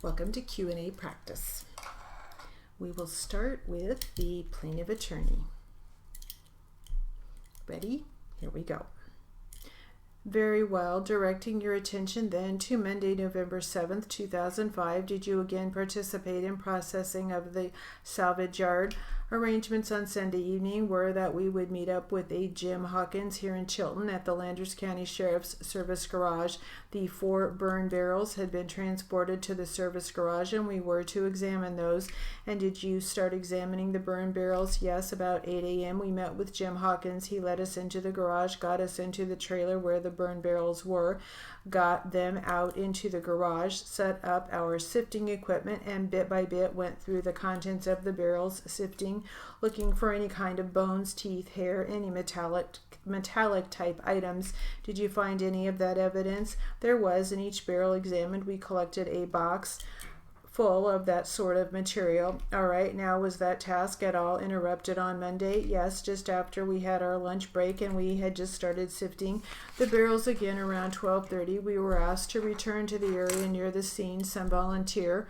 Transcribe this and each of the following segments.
Welcome to Q&A practice. We will start with the plaintiff attorney. Ready? Here we go. Very well. Directing your attention then to Monday, November 7th, 2005, did you again participate in processing of the salvage yard? Arrangements on Sunday evening were that we would meet up with a Jim Hawkins here in Chilton at the Landers County Sheriff's Service Garage. The 4 burn barrels had been transported to the service garage and we were to examine those. And did you start examining the burn barrels? Yes, about 8 a.m. we met with Jim Hawkins. He led us into the garage, got us into the trailer where the burn barrels were, got them out into the garage, set up our sifting equipment, and bit by bit went through the contents of the barrels, sifting, looking for any kind of bones, teeth, hair, any metallic type items. Did you find any of that evidence? There was. In each barrel examined, we collected a box full of that sort of material. All right, now was that task at all interrupted on Monday? Yes, just after we had our lunch break and we had just started sifting the barrels again around 12:30. We were asked to return to the area near the scene. Some volunteer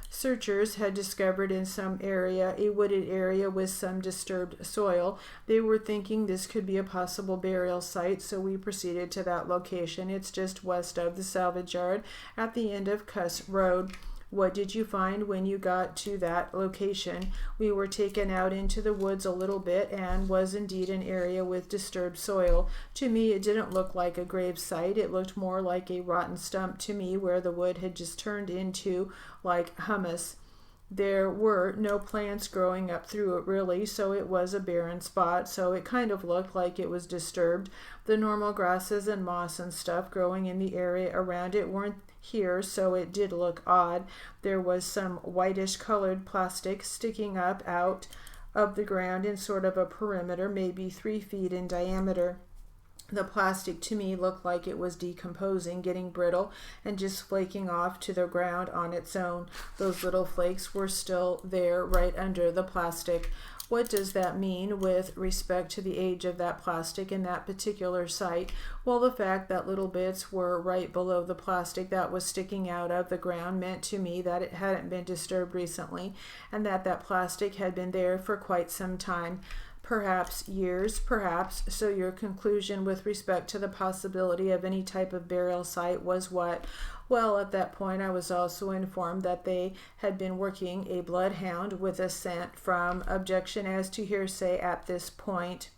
searchers had discovered in some area a wooded area with some disturbed soil. They were thinking this could be a possible burial site, so we proceeded to that location. It's just west of the salvage yard at the end of Cuss Road. What did you find when you got to that location? We were taken out into the woods a little bit and was indeed an area with disturbed soil. To me, it didn't look like a grave site. It looked more like a rotten stump to me where the wood had just turned into like humus. There were no plants growing up through it really, so it was a barren spot, so it kind of looked like it was disturbed. The normal grasses and moss and stuff growing in the area around it weren't here, so it did look odd. There was some whitish colored plastic sticking up out of the ground in sort of a perimeter, maybe 3 feet in diameter. The plastic to me looked like it was decomposing, getting brittle, and just flaking off to the ground on its own. Those little flakes were still there right under the plastic. What does that mean with respect to the age of that plastic in that particular site? Well, the fact that little bits were right below the plastic that was sticking out of the ground meant to me that it hadn't been disturbed recently and that that plastic had been there for quite some time. Perhaps years, perhaps. So your conclusion with respect to the possibility of any type of burial site was what? Well, at that point I was also informed that they had been working a bloodhound with a scent from objection as to hearsay at this point.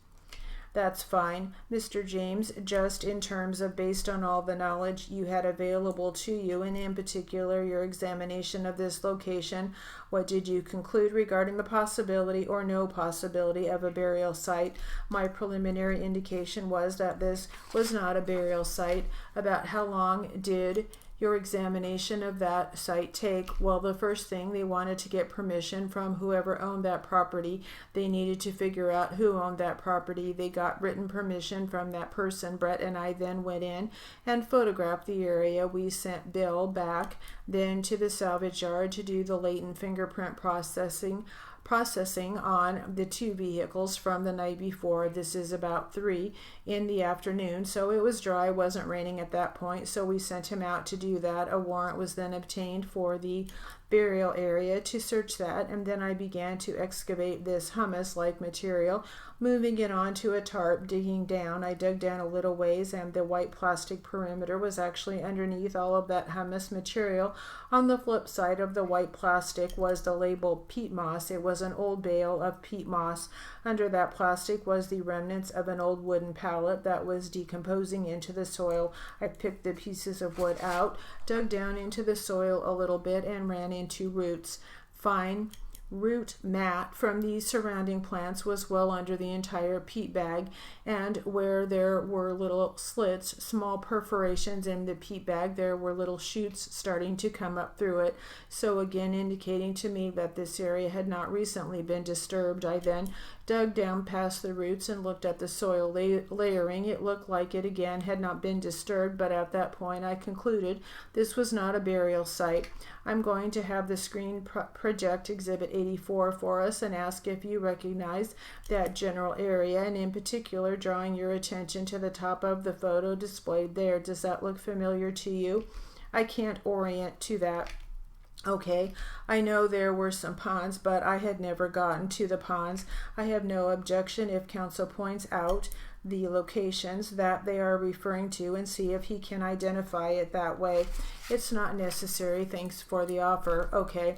That's fine. Mr. James, just in terms of based on all the knowledge you had available to you, and in particular your examination of this location, what did you conclude regarding the possibility or no possibility of a burial site? My preliminary indication was that this was not a burial site. About how long did your examination of that site take? Well, the first thing, they wanted to get permission from whoever owned that property. They needed to figure out who owned that property. They got written permission from that person. Brett and I then went in and photographed the area. We sent Bill back then to the salvage yard to do the latent fingerprint processing on the 2 vehicles from the night before. This is about 3 in the afternoon, so it was dry, wasn't raining at that point, so we sent him out to do that. A warrant was then obtained for the burial area to search that, and then I began to excavate this humus-like material, moving it onto a tarp, digging down. I dug down a little ways, and the white plastic perimeter was actually underneath all of that humus material. On the flip side of the white plastic was the label peat moss. It was an old bale of peat moss. Under that plastic was the remnants of an old wooden pallet that was decomposing into the soil. I picked the pieces of wood out, dug down into the soil a little bit, and ran into roots. Fine root mat from the surrounding plants was well under the entire peat bag, and where there were little slits, small perforations in the peat bag, there were little shoots starting to come up through it, so again indicating to me that this area had not recently been disturbed. I then dug down past the roots and looked at the soil layering. It looked like it again had not been disturbed, but at that point I concluded this was not a burial site. I'm going to have the screen project Exhibit 84 for us and ask if you recognize that general area, and in particular drawing your attention to the top of the photo displayed there. Does that look familiar to you? I can't orient to that Okay, I know there were some ponds, but I had never gotten to the ponds. I have no objection if counsel points out the locations that they are referring to and see if he can identify it that way. It's not necessary. Thanks for the offer. Okay.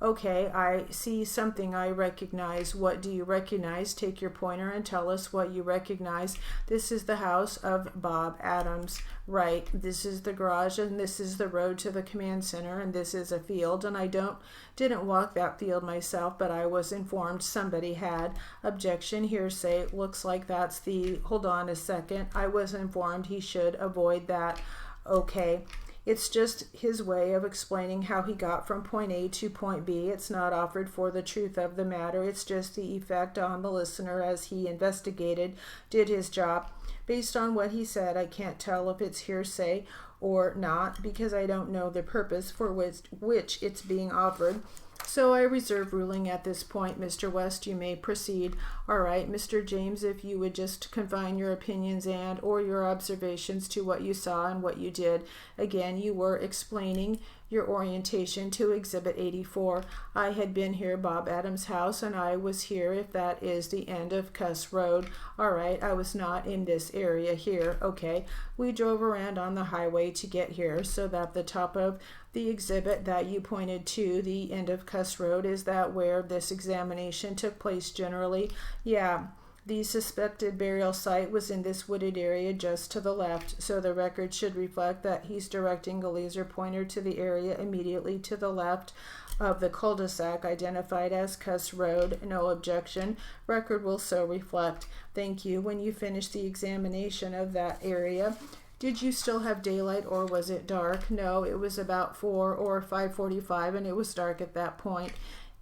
Okay, I see something I recognize. What do you recognize? Take your pointer and tell us what you recognize. This is the house of Bob Adams. Right, this is the garage and this is the road to the command center and this is a field, and I didn't walk that field myself, but I was informed somebody had. Objection, hearsay. Looks like that's the, hold on a second. I was informed he should avoid that. Okay. It's just his way of explaining how he got from point A to point B. It's not offered for the truth of the matter. It's just the effect on the listener as he investigated, did his job. Based on what he said, I can't tell if it's hearsay or not because I don't know the purpose for which it's being offered. So I reserve ruling at this point. Mr. West, you may proceed. All right, Mr. James, if you would just confine your opinions and or your observations to what you saw and what you did. Again, you were explaining your orientation to Exhibit 84. I had been here, Bob Adams' house, and I was here, if that is the end of Cuss Road. All right, I was not in this area here. Okay, we drove around on the highway to get here, so that the top of the exhibit that you pointed to, the end of Cuss Road, is that where this examination took place generally? Yeah. The suspected burial site was in this wooded area just to the left, so the record should reflect that he's directing a laser pointer to the area immediately to the left of the cul-de-sac identified as Cuss Road. No objection. Record will so reflect. Thank you. When you finish the examination of that area, did you still have daylight or was it dark? No, it was about 4 or 5:45 and it was dark at that point.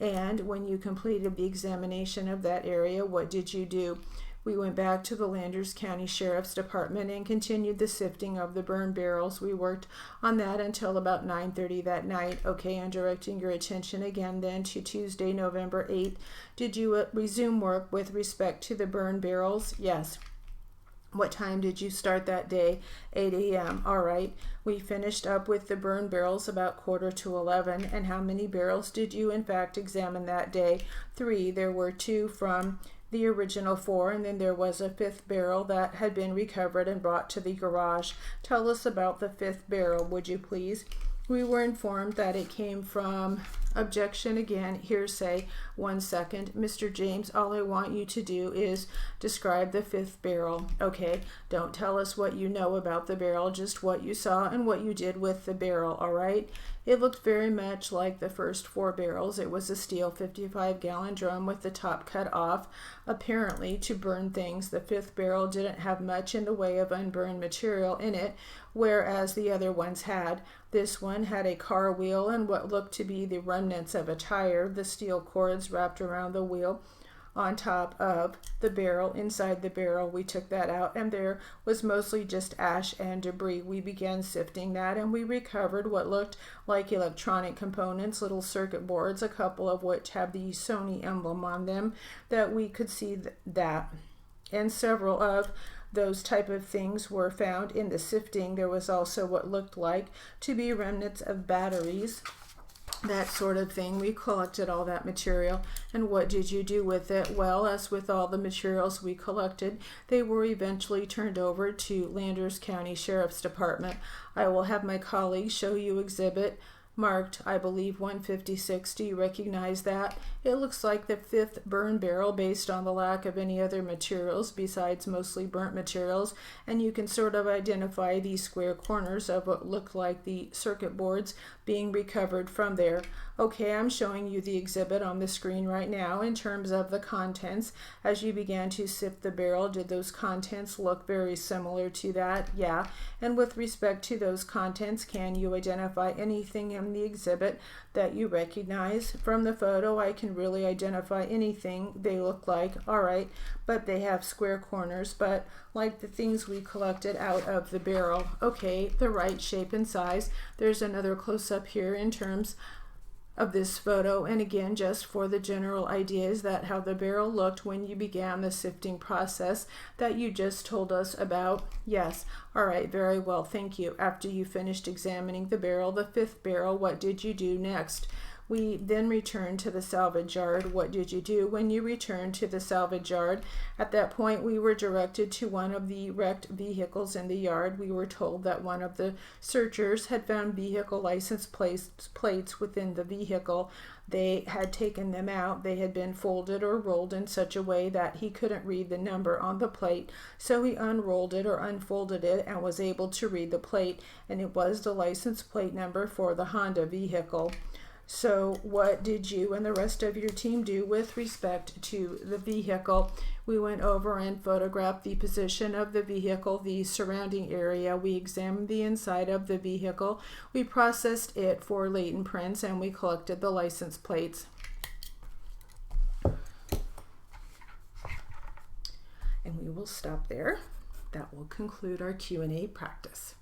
And when you completed the examination of that area, what did you do? We went back to the Landers County Sheriff's Department and continued the sifting of the burn barrels. We worked on that until about 9:30 that night. Okay, I'm directing your attention again then to Tuesday, November 8th. Did you resume work with respect to the burn barrels? Yes. What time did you start that day? 8 a.m. All right. We finished up with the burn barrels about 10:45. And how many barrels did you in fact examine that day? 3. There were 2 from the original 4, and then there was a 5th barrel that had been recovered and brought to the garage. Tell us about the 5th barrel, would you please? We were informed that it came from, objection again, hearsay. 1 second. Mr. James, all I want you to do is describe the 5th barrel. Okay, don't tell us what you know about the barrel, just what you saw and what you did with the barrel, all right? It looked very much like the first 4 barrels. It was a steel 55-gallon drum with the top cut off, apparently to burn things. The 5th barrel didn't have much in the way of unburned material in it, whereas the other ones had. This one had a car wheel and what looked to be the remnants of a tire, the steel cords wrapped around the wheel on top of the barrel. Inside the barrel, we took that out, and there was mostly just ash and debris. We began sifting that, and we recovered what looked like electronic components, little circuit boards, a couple of which have the Sony emblem on them, that we could see that. And several of those type of things were found in the sifting. There was also what looked like to be remnants of batteries, that sort of thing. We collected all that material. And what did you do with it? Well, as with all the materials we collected, they were eventually turned over to Landers County Sheriff's Department. I will have my colleagues show you exhibit marked, I believe, 156. Do you recognize that? It looks like the 5th burn barrel based on the lack of any other materials besides mostly burnt materials, and you can sort of identify these square corners of what look like the circuit boards being recovered from there. Okay, I'm showing you the exhibit on the screen right now in terms of the contents. As you began to sift the barrel, did those contents look very similar to that? Yeah. And with respect to those contents, can you identify anything in the exhibit that you recognize? From the photo, I can really identify anything they look like. All right, but they have square corners, but like the things we collected out of the barrel. Okay, the right shape and size. There's another close-up here in terms of this photo. And again, just for the general idea, is that how the barrel looked when you began the sifting process that you just told us about? Yes. All right, very well, thank you. After you finished examining the barrel, the fifth barrel, what did you do next? We then returned to the salvage yard. What did you do when you returned to the salvage yard? At that point, we were directed to one of the wrecked vehicles in the yard. We were told that one of the searchers had found vehicle license plates within the vehicle. They had taken them out. They had been folded or rolled in such a way that he couldn't read the number on the plate. So he unrolled it or unfolded it and was able to read the plate, and it was the license plate number for the Honda vehicle. So what did you and the rest of your team do with respect to the vehicle? We went over and photographed the position of the vehicle, the surrounding area. We examined the inside of the vehicle. We processed it for latent prints, and we collected the license plates. And we will stop there. That will conclude our Q&A practice.